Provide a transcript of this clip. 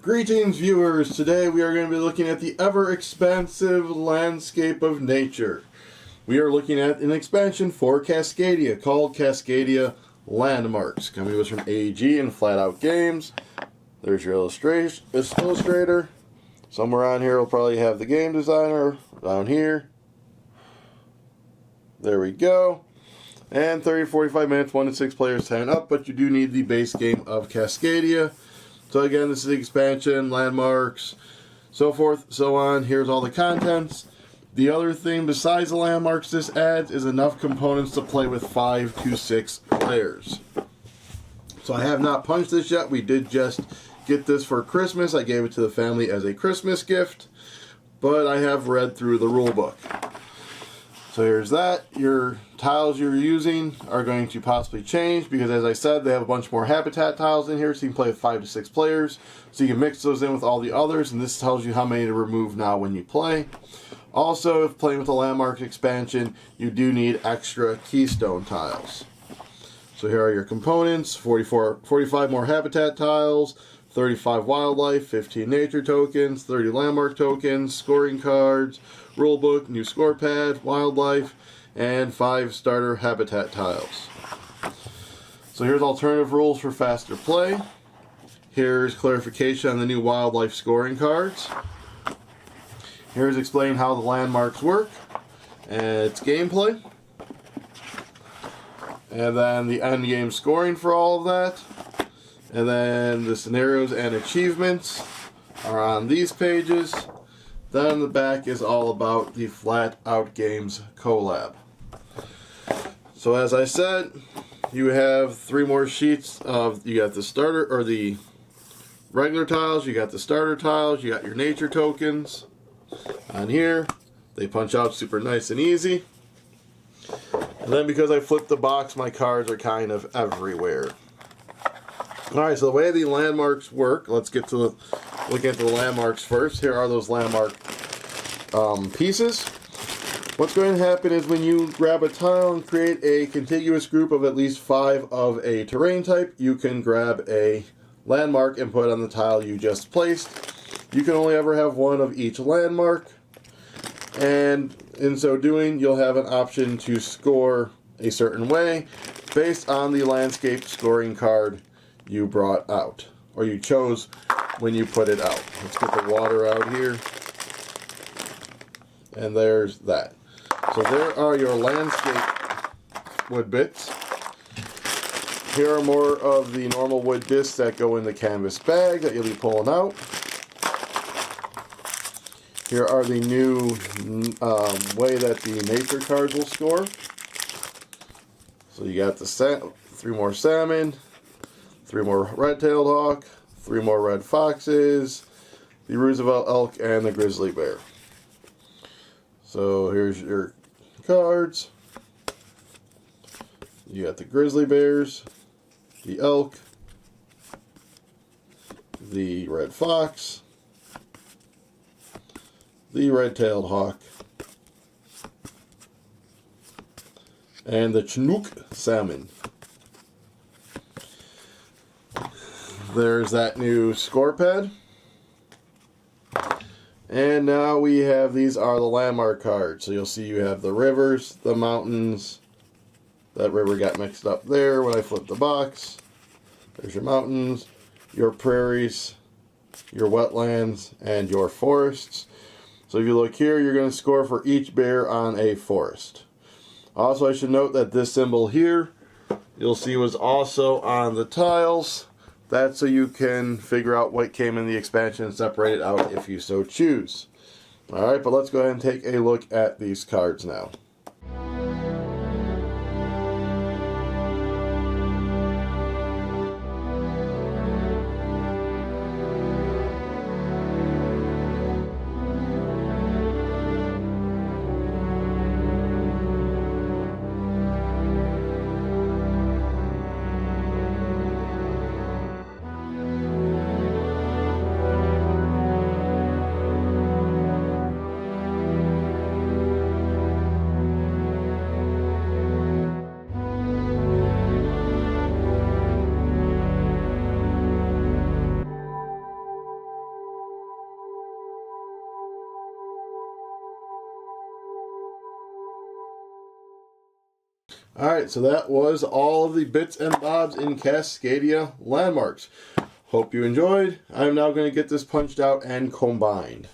Greetings, viewers. Today we are going to be looking at the ever-expansive landscape of nature. We are looking at an expansion for Cascadia called Cascadia Landmarks. Coming to us from AEG and Flatout Games. There's your illustrator. Somewhere on here we'll probably have the game designer down here. There we go. And 30 to 45 minutes, 1 to 6 players sign up, but you do need the base game of Cascadia. So again, this is the expansion, landmarks, so forth, so on. Here's all the contents. The other thing besides the landmarks this adds is enough components to play with 5 to 6 players. So I have not punched this yet. We did just get this for Christmas. I gave it to the family as a Christmas gift, but I have read through the rule book. So here's that. Your tiles you're using are going to possibly change because, as I said, they have a bunch more habitat tiles in here, so you can play with 5 to 6 players. So you can mix those in with all the others, and this tells you how many to remove now when you play. Also, if playing with the landmark expansion, you do need extra keystone tiles. So here are your components: 45 more habitat tiles, 35 wildlife, 15 nature tokens, 30 landmark tokens, scoring cards, rulebook, new score pad, wildlife, and 5 starter habitat tiles. So here's alternative rules for faster play. Here's clarification on the new wildlife scoring cards. Here's explaining how the landmarks work and its gameplay. And then the end game scoring for all of that. And then the scenarios and achievements are on these pages. Then the back is all about the Flatout Games collab. So as I said, you have 3 more sheets of, you got the starter, or the regular tiles, you got the starter tiles, you got your nature tokens on here. They punch out super nice and easy. And then because I flipped the box, my cards are kind of everywhere. Alright, so the way the landmarks work, let's get to look at the landmarks first. Here are those landmark pieces. What's going to happen is when you grab a tile and create a contiguous group of at least 5 of a terrain type, you can grab a landmark and put it on the tile you just placed. You can only ever have 1 of each landmark, and in so doing, you'll have an option to score a certain way based on the landscape scoring card you brought out, or you chose when you put it out. Let's get the water out here. And there's that. So there are your landscape wood bits. Here are more of the normal wood discs that go in the canvas bag that you'll be pulling out. Here are the new way that the nature cards will score. So you got the 3 more salmon, 3 more red-tailed hawk, 3 more red foxes, the Roosevelt elk, and the grizzly bear. So here's your cards. You got the grizzly bears, the elk, the red fox, the red-tailed hawk, and the Chinook salmon. There's that new score pad. And now we have, these are the landmark cards. So you'll see you have the rivers, the mountains. That river got mixed up there when I flipped the box. There's your mountains, your prairies, your wetlands, and your forests. So if you look here, you're going to score for each bear on a forest. Also, I should note that this symbol here, you'll see, was also on the tiles. That's so you can figure out what came in the expansion and separate it out if you so choose. Alright, but let's go ahead and take a look at these cards now. Alright, so that was all of the bits and bobs in Cascadia Landmarks. Hope you enjoyed. I'm now going to get this punched out and combined.